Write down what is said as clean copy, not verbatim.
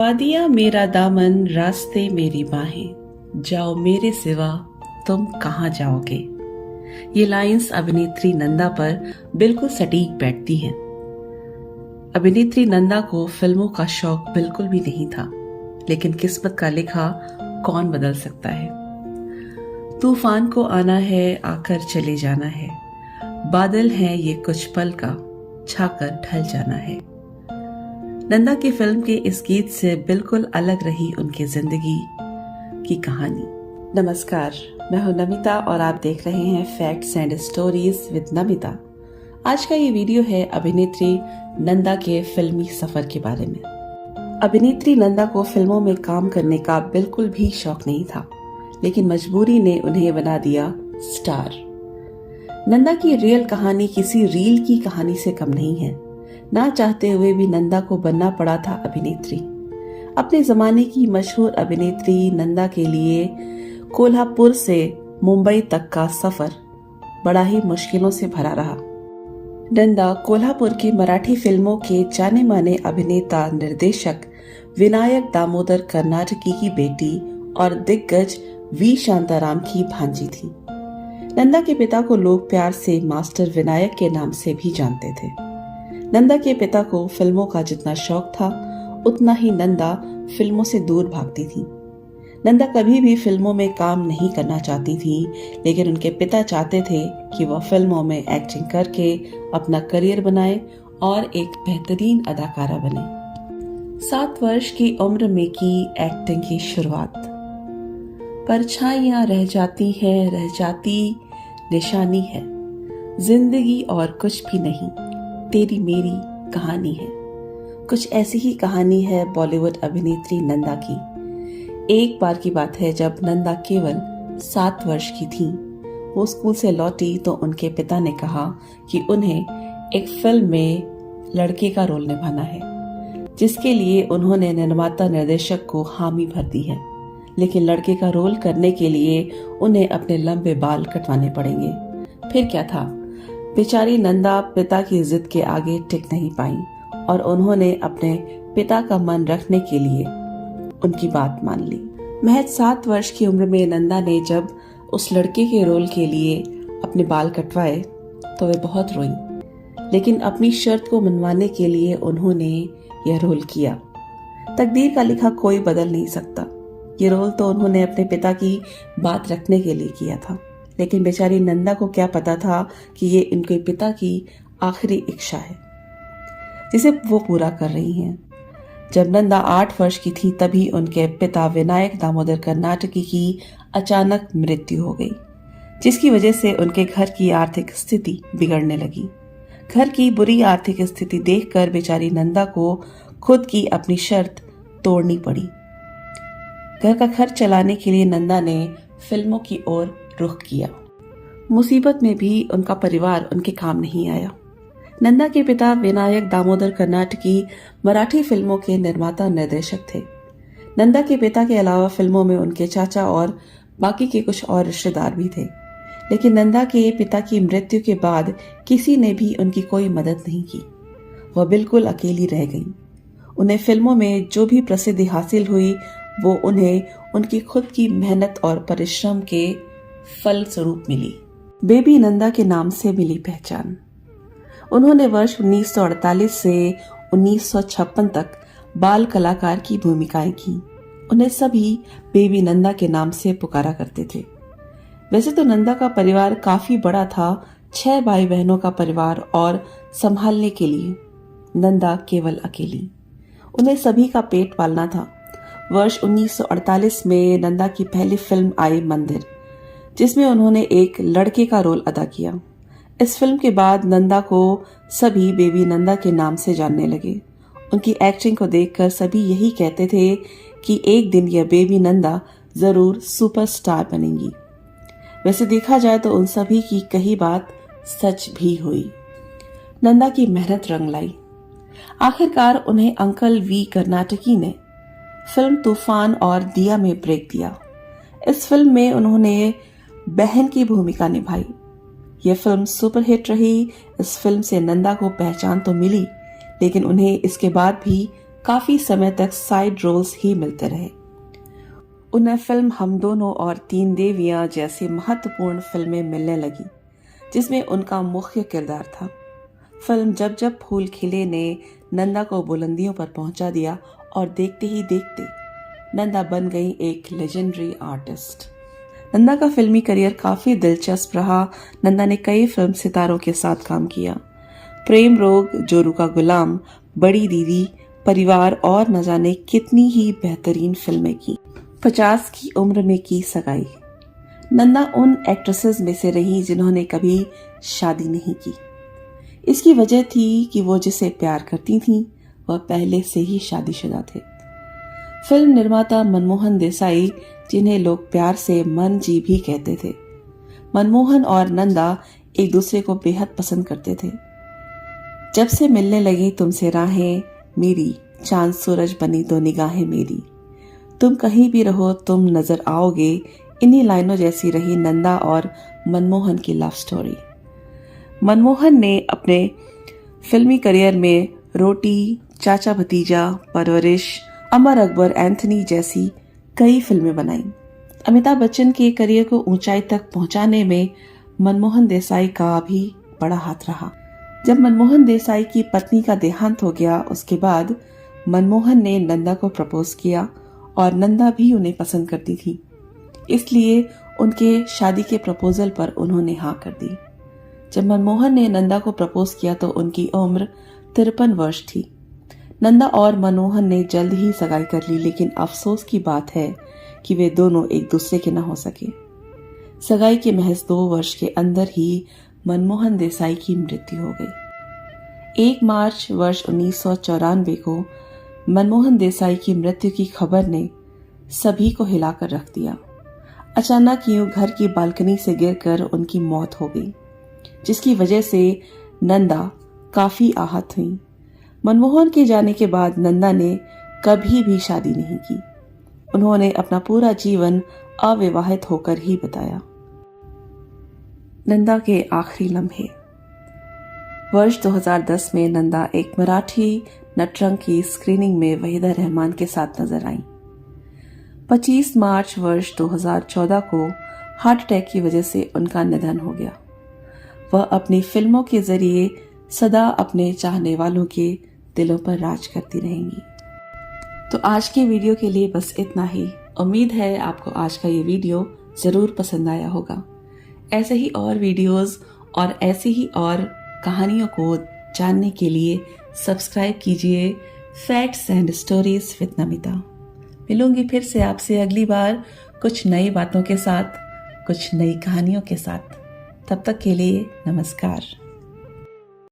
वादियाँ मेरा दामन रास्ते मेरी बाहें, जाओ मेरे सिवा तुम कहाँ जाओगे। ये लाइंस अभिनेत्री नंदा पर बिल्कुल सटीक बैठती हैं। अभिनेत्री नंदा को फिल्मों का शौक बिल्कुल भी नहीं था, लेकिन किस्मत का लिखा कौन बदल सकता है। तूफान को आना है, आकर चले जाना है, बादल है ये कुछ पल का, छाकर ढल जाना है। नंदा की फिल्म के इस गीत से बिल्कुल अलग रही उनकी जिंदगी की कहानी। नमस्कार, मैं हूं नमिता और आप देख रहे हैं facts and stories with Namita. आज का ये वीडियो है अभिनेत्री नंदा के फिल्मी सफर के बारे में। अभिनेत्री नंदा को फिल्मों में काम करने का बिल्कुल भी शौक नहीं था, लेकिन मजबूरी ने उन्हें बना दिया स्टार। नंदा की रियल कहानी किसी रील की कहानी से कम नहीं है। ना चाहते हुए भी नंदा को बनना पड़ा था अभिनेत्री। अपने जमाने की मशहूर अभिनेत्री नंदा के लिए कोल्हापुर से मुंबई तक का सफर बड़ा ही मुश्किलों से भरा रहा। नंदा कोल्हापुर की मराठी फिल्मों के जाने माने अभिनेता निर्देशक विनायक दामोदर कर्नाटकी की बेटी और दिग्गज वी शांताराम की भांजी थी। नंदा के पिता को लोग प्यार से मास्टर विनायक के नाम से भी जानते थे। नंदा के पिता को फिल्मों का जितना शौक था, उतना ही नंदा फिल्मों से दूर भागती थी। नंदा कभी भी फिल्मों में काम नहीं करना चाहती थी, लेकिन उनके पिता चाहते थे कि वह फिल्मों में एक्टिंग करके अपना करियर बनाए और एक बेहतरीन अदाकारा बने। 7 वर्ष की उम्र में की एक्टिंग की शुरुआत। परछाइयां रह जाती हैं, रह जाती निशानी है, जिंदगी और कुछ भी नहीं, तेरी मेरी कहानी है। कुछ ऐसी ही कहानी है बॉलीवुड अभिनेत्री नंदा की। एक बार की बात है जब नंदा केवल 7 वर्ष की थी। वो स्कूल से लौटी तो उनके पिता ने कहा कि उन्हें एक फिल्म में लड़के का रोल निभाना है, जिसके लिए उन्होंने निर्माता निर्देशक को हामी भर दी है। लेकिन लड़के का रोल करने के लिए उन्हें अपने लंबे बाल कटवाने पड़ेंगे। फिर क्या था, बेचारी नंदा पिता की जिद के आगे टिक नहीं पाई और उन्होंने अपने पिता का मन रखने के लिए उनकी बात मान ली। महज 7 वर्ष की उम्र में नंदा ने जब उस लड़के के रोल के लिए अपने बाल कटवाए तो वे बहुत रोई, लेकिन अपनी शर्त को मनवाने के लिए उन्होंने यह रोल किया। तकदीर का लिखा कोई बदल नहीं सकता। ये रोल तो उन्होंने अपने पिता की बात रखने के लिए किया था, लेकिन बेचारी नंदा को क्या पता था कि ये इनके पिता की आखिरी इच्छा है, जिसे वो पूरा कर रही हैं। जब नंदा 8 वर्ष की थी तभी उनके पिता विनायक दामोदर कर्नाटकी की अचानक मृत्यु हो गई, जिसकी वजह से उनके घर की आर्थिक स्थिति बिगड़ने लगी। घर की बुरी आर्थिक स्थिति देखकर बेचारी नंदा को खुद की अपनी शर्त तोड़नी पड़ी। घर का खर्च चलाने के लिए नंदा ने फिल्मों की ओर रुख किया। मुसीबत में भी उनका परिवार उनके काम नहीं आया। नंदा के पिता विनायक दामोदर कर्नाटकी मराठी फिल्मों के निर्माता निर्देशक थे। नंदा के पिता के अलावा फिल्मों में उनके चाचा और बाकी के कुछ और रिश्तेदार भी थे, लेकिन नंदा के पिता की मृत्यु के बाद किसी ने भी उनकी कोई मदद नहीं की। वह बिल्कुल अकेली रह गईं। उन्हें फिल्मों में जो भी प्रसिद्धि हासिल हुई वो उन्हें उनकी खुद की मेहनत और परिश्रम के फल स्वरूप मिली। बेबी नंदा के नाम से मिली पहचान। उन्होंने वर्ष 1948 से 1956 तक बाल कलाकार की भूमिकाएं की। उन्हें सभी बेबी नंदा के नाम से पुकारा करते थे। वैसे तो नंदा का परिवार काफी बड़ा था, 6 भाई बहनों का परिवार, और संभालने के लिए नंदा केवल अकेली। उन्हें सभी का पेट पालना था। वर्ष 1948 में नंदा की पहली फिल्म आई मंदिर, जिसमें उन्होंने एक लड़के का रोल अदा किया। इस फिल्म के बाद नंदा को सभी बेबी नंदा के नाम से जानने लगे। उनकी एक्टिंग को देखकर सभी यही कहते थे कि एक दिन यह बेबी नंदा जरूर सुपरस्टार बनेंगी। वैसे देखा जाए तो उन सभी की कही बात सच भी हुई। नंदा की मेहनत रंग लाई। आखिरकार उन्हें अंकल वी कर्नाटकी ने फिल्म तूफान और दिया में ब्रेक दिया। इस फिल्म में उन्होंने बहन की भूमिका निभाई। यह फिल्म सुपरहिट रही। इस फिल्म से नंदा को पहचान तो मिली, लेकिन उन्हें इसके बाद भी काफी समय तक साइड रोल्स ही मिलते रहे। उन्हें फिल्म हम दोनों और तीन देवियां जैसी महत्वपूर्ण फिल्में मिलने लगी, जिसमें उनका मुख्य किरदार था। फिल्म जब जब फूल खिले ने नंदा को बुलंदियों पर पहुंचा दिया और देखते ही देखते नंदा बन गई एक लेजेंडरी आर्टिस्ट। नंदा का फिल्मी करियर काफी दिलचस्प रहा। नंदा ने कई फिल्म सितारों के साथ काम किया। प्रेम रोग, जोरू का गुलाम, बड़ी दीदी, परिवार और न जाने कितनी ही बेहतरीन फिल्में की। 50 की उम्र में की सगाई। नंदा उन एक्ट्रेसेस में से रही जिन्होंने कभी शादी नहीं की। इसकी वजह थी कि वो जिसे प्यार करती थीं वह पहले से ही शादीशुदा थे। फिल्म निर्माता मनमोहन देसाई, जिन्हें लोग प्यार से मन जी भी कहते थे, मनमोहन और नंदा एक दूसरे को बेहद पसंद करते थे। जब से मिलने लगी तुमसे राहें मेरी, चांद सूरज बनी दो निगाहें मेरी, तुम कहीं भी रहो तुम नजर आओगे, इन्हीं लाइनों जैसी रही नंदा और मनमोहन की लव स्टोरी। मनमोहन ने अपने फिल्मी करियर में रोटी, चाचा भतीजा, परवरिश, अमर अकबर एंथनी जैसी कई फिल्में बनाई। अमिताभ बच्चन के करियर को ऊंचाई तक पहुंचाने में मनमोहन देसाई का भी बड़ा हाथ रहा। जब मनमोहन देसाई की पत्नी का देहांत हो गया, उसके बाद मनमोहन ने नंदा को प्रपोज किया और नंदा भी उन्हें पसंद करती थी, इसलिए उनके शादी के प्रपोजल पर उन्होंने हाँ कर दी। जब मनमोहन ने नंदा को प्रपोज किया तो उनकी उम्र 53 वर्ष थी। नंदा और मनमोहन ने जल्द ही सगाई कर ली, लेकिन अफसोस की बात है कि वे दोनों एक दूसरे के न हो सके। सगाई के महज 2 वर्ष के अंदर ही मनमोहन देसाई की मृत्यु हो गई। 1 मार्च वर्ष 1994 को मनमोहन देसाई की मृत्यु की खबर ने सभी को हिलाकर रख दिया। अचानक यूं घर की बालकनी से गिरकर उनकी मौत हो गई, जिसकी वजह से नंदा काफी आहत हुई। मनमोहन के जाने के बाद नंदा ने कभी भी शादी नहीं की। उन्होंने अपना पूरा जीवन अविवाहित होकर ही बिताया। नंदा के आखिरी लम्हे। वर्ष 2010 में नंदा एक मराठी नटरंग की स्क्रीनिंग में वहीदा रहमान के साथ नजर आई। 25 मार्च वर्ष 2014 को हार्ट अटैक की वजह से उनका निधन हो गया। वह अपनी फिल्मों के जरिए सदा अपने चाहने वालों के दिलों पर राज करती रहेंगी। तो आज के वीडियो के लिए बस इतना ही। उम्मीद है आपको आज का ये वीडियो जरूर पसंद आया होगा। ऐसे ही और वीडियोस और ऐसी ही और कहानियों को जानने के लिए सब्सक्राइब कीजिए facts and stories with Namita. मिलूंगी फिर से आपसे अगली बार कुछ नई बातों के साथ, कुछ नई कहानियों के साथ। तब तक के लिए नमस्कार।